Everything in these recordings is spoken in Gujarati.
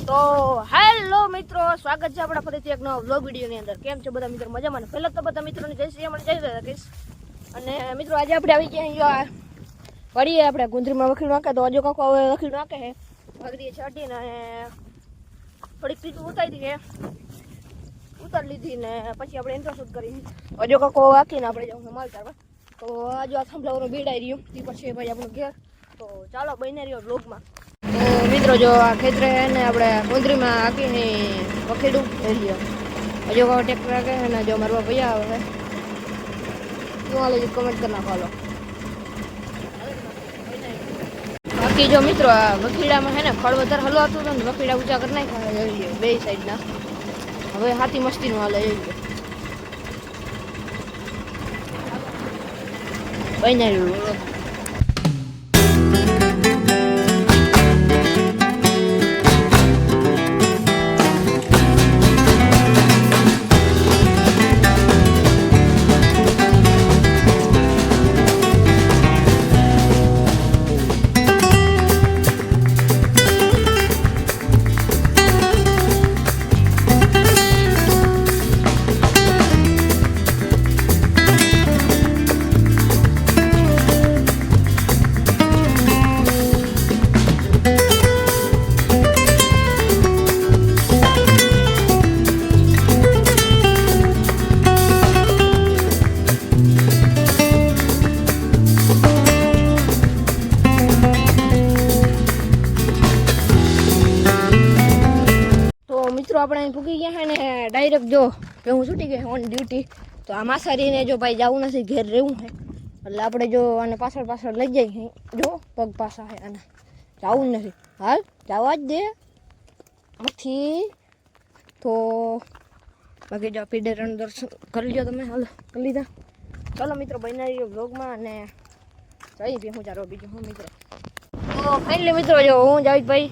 તો હેલો મિત્રો, સ્વાગત છે આપણા ફરીથી એક નવા વ્લોગ વિડીયોની અંદર. કેમ છો બધા મિત્રો? મજામાં ને? પહેલા તો બધા મિત્રોને જય શ્રી રામ, જય દ્વારકાધીશ. અને મિત્રો આજે આપણે આવી ગયા વળીએ આપણે ગુંદરીમાં વખીલ નાખે તો હજુ કાકો હવે વખીલ નાખે છે વગડીએ છાંટીને અને થોડીક પીઠ ઉતારી લીધી ને પછી આપણે ઇન્ટ્રો શૂટ કરી હજુ કાકો વાંકીને આપણે જવું માલ કરવા. તો આજે આ થાંભલાઓનો ભીડાઈ રહ્યું તે પછી ભાઈ આપણું ઘેર. તો ચાલો બને રહ્યો વ્લોગમાં. તો મિત્રો જો આ ખેતરે ને આપણે ગુંદરીમાં હાકીને વખેડું થઈ ગયો હજુ કાકો ટ્રેક્ટર રાખે ને જો મારવા ભૈયા આવે શું હાલે કમેન્ટ કરી નાખો. હાલો બાકી જો મિત્રો આ વખીડામાં છે ને ફળ વધારે હલવાતું હતું ને વખીડા ઊંચા કરી નાખ્યા બે સાઈડના. હવે હાથી મસ્તીનું હાલે બનાવ્યું. મિત્રો આપણે અહીં પૂકી ગયા છે ને ડાયરેક્ટ જો હું છૂટી ગઈ ઓન ડ્યુટી. તો આ માસારીને જો ભાઈ જવું નથી, ઘેર રહેવું છે એટલે આપણે જો આને પાછળ લઈ જઈએ. જો પગ પાછા છે અને જવું નથી. હાલ જવા જ દે નથી તો બાકી જો પીડેરણ દર્શન કરી લો તમે. હાલ કરી લીધા. ચાલો મિત્રો બનાવી વ્લોગમાં અને જઈ ભી હું ચાલો બીજું હું મિત્રો. તો ફાઇનલી મિત્રો જો હું જાવીદભાઈ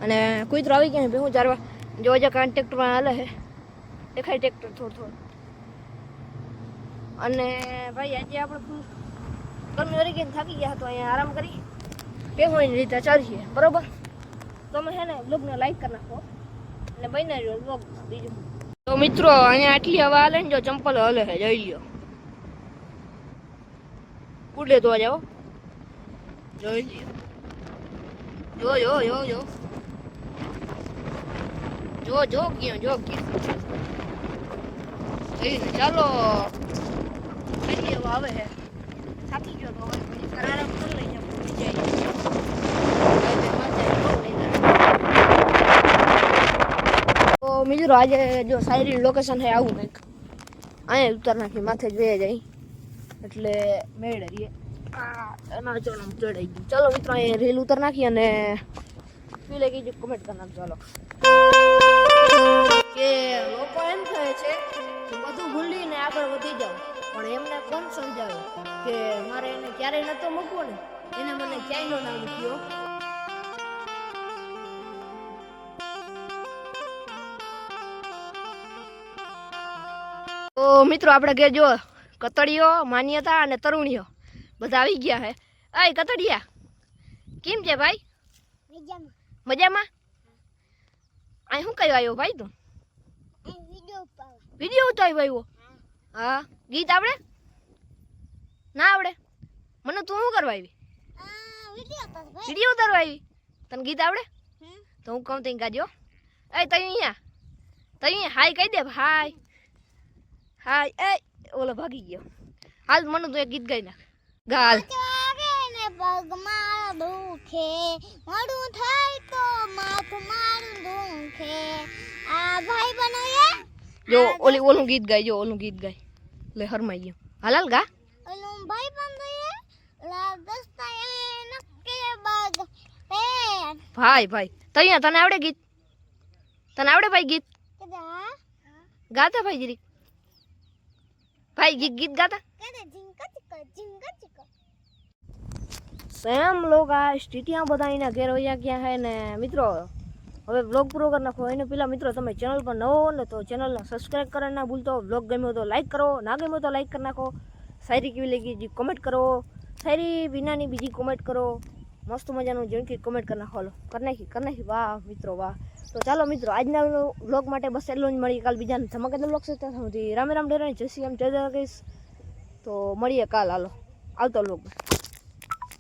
અને કુતરો આવી ગયા ભી હું ચારવા જો જે કાં ટ્રેક્ટરમાં હાલે છે દેખાય ટ્રેક્ટર થોડું. અને ભાઈ આજે આપણે ગરમી વળી ગઈને થાકી ગયા તો અહીંયા આરામ કરી પેહોની રીતે ચાલીએ બરોબર. તમે છે ને બ્લોગને લાઈક કરી નાખો અને બનાવી લો બ્લોગ બીજું. તો મિત્રો અહીંયા આટલી હવા હાલે ને જો ચંપલ હલે છે જોઈ લ્યો. કુડે તો જાઓ જોઈ લ્યો. જો ચાલો આવે છે. થાકી ગયો તો આરામ કરી લઈ તો મિત્રો આજે જો સારી લોકેશન છે આવું કંઈક અહીંયા ઉતાર નાખી માથે જોઈએ જાય એટલે મેળ રહીએ. એના ચોરામ ચડાઈ ગયું. ચાલો મિત્રો અહીંયા રેલ ઉતાર નાખી અને પીલે કીધું કમેન્ટ કરી નાખજો. ચાલો કે લોકો એમ કહે છે કે બધું ભૂલીને આગળ વધી જાવ પણ એમને કોણ સમજાવે કે મારે એને ક્યારેય નતો મૂકવો ને એને મને ક્યાંય ના મૂક્યો. તો મિત્રો આપણે ઘેર જો કતડીઓ માન્યતા અને તરુણીઓ બધા આવી ગયા હે. અય કતડિયા કેમ છે ભાઈ? મજામાં? અહીં શું કયો આવ્યો ભાઈ તું? વિડીયો ઉતારી આવ્યો? હા. ગીત આવડે? ના આવડે? મને તું શું કરવા આવી? વિડીયો ઉતારવા આવી? તને ગીત આવડે? તો હું કહું તઈ ગાજો. એ તઈ અહીંયા હાય કહી દે. હાય એ ઓલો ભાગી ગયો. હાલ મને તું એક ગીત ગાઈ નાખ. ગાલ પગમાં દુખે મોડું થાય તો માથું મારું દુખે આ ભાઈ બનાવે જો ઓલું ગીત ગાય. જો ઓલું ગીત ગાય લે હરમાઈ ગયો. હાલ ગા ઓલું ભાઈ બનાવે લાગસ્તા એ નકે બગ એ ભાઈ તૈયા તને આવડે ગીત? તને આવડે ભાઈ ગીત ગાતા? ભાઈ જીરી ભાઈ ગીત ગાતા સેમ લોગ આ સ્ટીટિયા બધા એના ઘેર વયા ગયા હે ને મિત્રો હવે વ્લોગ પૂરો કરી નાખો. એને પેલા મિત્રો તમે ચેનલ પર નવો હો ને તો ચેનલને સબસ્ક્રાઈબ કરવા ના ભૂલતો. વ્લોગ ગમ્યો તો લાઈક કરો, ના ગમ્યો તો લાઈક કરી નાખો. શાયરી કેવી લાગી કમેન્ટ કરો, શાયરી વિનાની બીજી કમેન્ટ કરો. મસ્ત મજાનું જિંદગી કમેન્ટ કરી નાખો. કરી નાખી વાહ મિત્રો વાહ. તો ચાલો મિત્રો આજના વ્લોગ માટે બસ એટલું જ. મળીએ કાલ બીજાને ધમાકેદાર વ્લોગ સાથે. રામે રામ ડેરાની જય શ્રી રામ જય દ્વારકાધીશ. તો મળીએ કાલ. હાલો આવતો વ્લોગમાં.